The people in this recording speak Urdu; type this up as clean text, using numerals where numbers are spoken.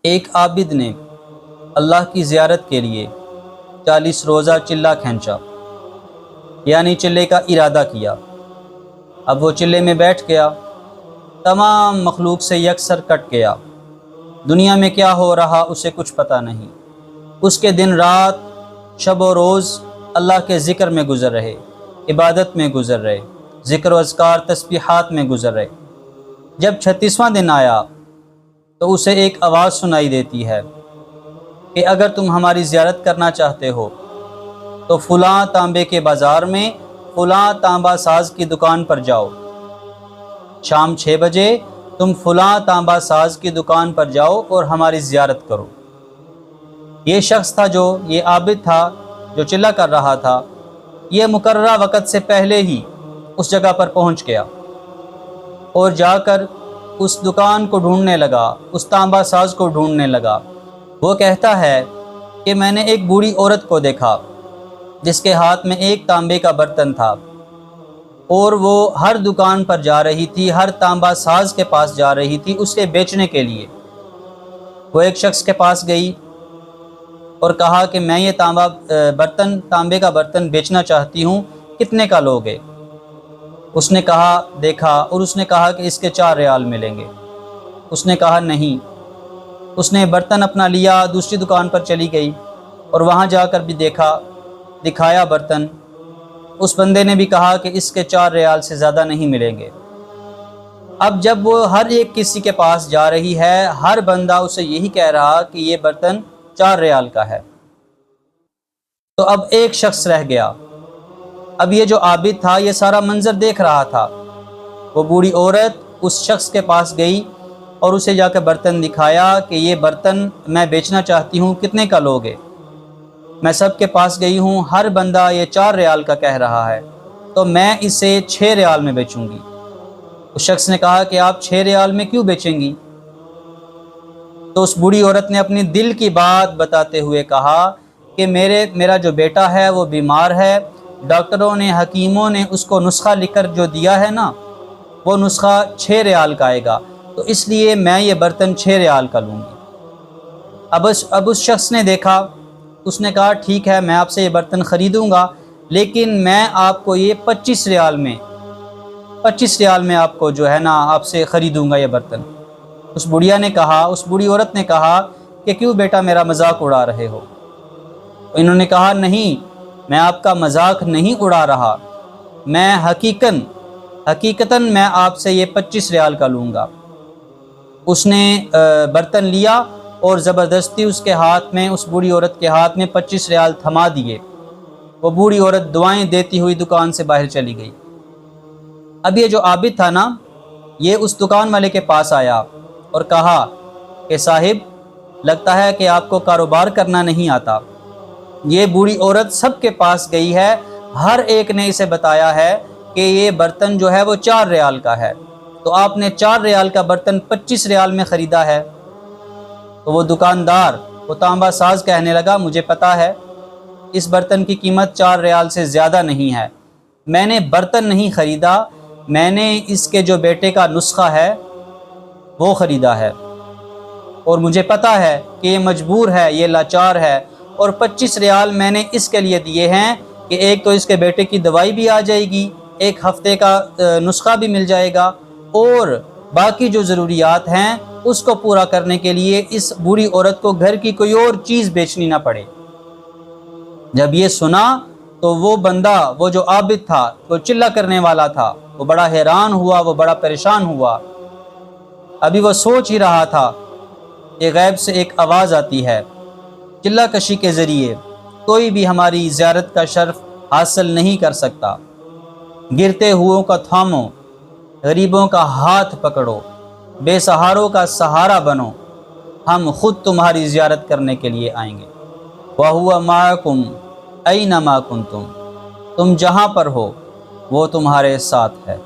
ایک عابد نے اللہ کی زیارت کے لیے 40 روزہ چلہ کھینچا، یعنی چلے کا ارادہ کیا۔ اب وہ چلے میں بیٹھ گیا، تمام مخلوق سے یکسر کٹ گیا۔ دنیا میں کیا ہو رہا اسے کچھ پتہ نہیں۔ اس کے دن رات، شب و روز اللہ کے ذکر میں گزر رہے، عبادت میں گزر رہے، ذکر و اذکار تسبیحات میں گزر رہے۔ جب 36واں دن آیا تو اسے ایک آواز سنائی دیتی ہے کہ اگر تم ہماری زیارت کرنا چاہتے ہو تو فلاں تانبے کے بازار میں فلاں تانبا ساز کی دکان پر جاؤ، شام 6 بجے تم فلاں تانبا ساز کی دکان پر جاؤ اور ہماری زیارت کرو۔ یہ شخص تھا، یہ عابد تھا جو چلہ کر رہا تھا، یہ مقررہ وقت سے پہلے ہی اس جگہ پر پہنچ گیا اور جا کر اس دکان کو ڈھونڈنے لگا، اس تانبا ساز کو ڈھونڈنے لگا۔ وہ کہتا ہے کہ میں نے ایک بوڑھی عورت کو دیکھا جس کے ہاتھ میں ایک تانبے کا برتن تھا اور وہ ہر دکان پر جا رہی تھی، ہر تانبا ساز کے پاس جا رہی تھی اسے بیچنے کے لیے۔ وہ ایک شخص کے پاس گئی اور کہا کہ میں یہ تانبے کا برتن بیچنا چاہتی ہوں، کتنے کا لوگے؟ اس نے کہا، دیکھا اور اس نے کہا کہ اس کے 4 ریال ملیں گے۔ اس نے کہا نہیں۔ اس نے برتن اپنا لیا، دوسری دکان پر چلی گئی اور وہاں جا کر بھی دکھایا برتن۔ اس بندے نے بھی کہا کہ اس کے 4 ریال سے زیادہ نہیں ملیں گے۔ اب جب وہ ہر ایک کسی کے پاس جا رہی ہے، ہر بندہ اسے یہی کہہ رہا کہ یہ برتن 4 ریال کا ہے، تو اب ایک شخص رہ گیا۔ اب یہ جو عابد تھا یہ سارا منظر دیکھ رہا تھا۔ وہ بوڑھی عورت اس شخص کے پاس گئی اور اسے جا کے برتن دکھایا کہ یہ برتن میں بیچنا چاہتی ہوں، کتنے کا لوگے؟ میں سب کے پاس گئی ہوں، ہر بندہ یہ 4 ریال کا کہہ رہا ہے، تو میں اسے 6 ریال میں بیچوں گی۔ اس شخص نے کہا کہ آپ 6 ریال میں کیوں بیچیں گی؟ تو اس بوڑھی عورت نے اپنی دل کی بات بتاتے ہوئے کہا کہ میرا جو بیٹا ہے وہ بیمار ہے، ڈاکٹروں نے، حکیموں نے اس کو نسخہ لکھ کر جو دیا ہے نا، وہ نسخہ 6 ریال کا آئے گا، تو اس لیے میں یہ برتن 6 ریال کا لوں گی۔ اب اس شخص نے دیکھا، اس نے کہا ٹھیک ہے میں آپ سے یہ برتن خریدوں گا، لیکن میں آپ کو یہ 25 ریال میں آپ کو جو ہے نا آپ سے خریدوں گا یہ برتن۔ اس بوڑھی عورت نے کہا کہ کیوں بیٹا میرا مذاق اڑا رہے ہو؟ انہوں نے کہا نہیں، میں آپ کا مذاق نہیں اڑا رہا، میں حقیقتاً میں آپ سے یہ 25 ریال کا لوں گا۔ اس نے برتن لیا اور زبردستی اس بوڑھی عورت کے ہاتھ میں 25 ریال تھما دیے۔ وہ بوڑھی عورت دعائیں دیتی ہوئی دکان سے باہر چلی گئی۔ اب یہ جو عابد تھا نا، یہ اس دکان والے کے پاس آیا اور کہا کہ صاحب لگتا ہے کہ آپ کو کاروبار کرنا نہیں آتا۔ یہ بوڑھی عورت سب کے پاس گئی ہے، ہر ایک نے اسے بتایا ہے کہ یہ برتن جو ہے وہ 4 ریال کا ہے، تو آپ نے 4 ریال کا برتن 25 ریال میں خریدا ہے۔ تو وہ دکاندار، وہ تانبا ساز کہنے لگا مجھے پتا ہے اس برتن کی قیمت 4 ریال سے زیادہ نہیں ہے، میں نے برتن نہیں خریدا، میں نے اس کے جو بیٹے کا نسخہ ہے وہ خریدا ہے، اور مجھے پتا ہے کہ یہ مجبور ہے، یہ لاچار ہے، اور 25 ریال میں نے اس کے لیے دیے ہیں کہ ایک تو اس کے بیٹے کی دوائی بھی آ جائے گی، ایک ہفتے کا نسخہ بھی مل جائے گا، اور باقی جو ضروریات ہیں اس کو پورا کرنے کے لیے اس بوڑھی عورت کو گھر کی کوئی اور چیز بیچنی نہ پڑے۔ جب یہ سنا تو وہ بندہ، وہ جو عابد تھا، وہ چلہ کرنے والا تھا، وہ بڑا حیران ہوا، وہ بڑا پریشان ہوا۔ ابھی وہ سوچ ہی رہا تھا کہ غیب سے ایک آواز آتی ہے، چلہ کشی کے ذریعے کوئی بھی ہماری زیارت کا شرف حاصل نہیں کر سکتا، گرتے ہوئوں کا تھامو، غریبوں کا ہاتھ پکڑو، بے سہاروں کا سہارا بنو، ہم خود تمہاری زیارت کرنے کے لیے آئیں گے۔ وَهُوَ مَعَكُمْ أَيْنَمَا كُنْتُمْ، تم جہاں پر ہو وہ تمہارے ساتھ ہے۔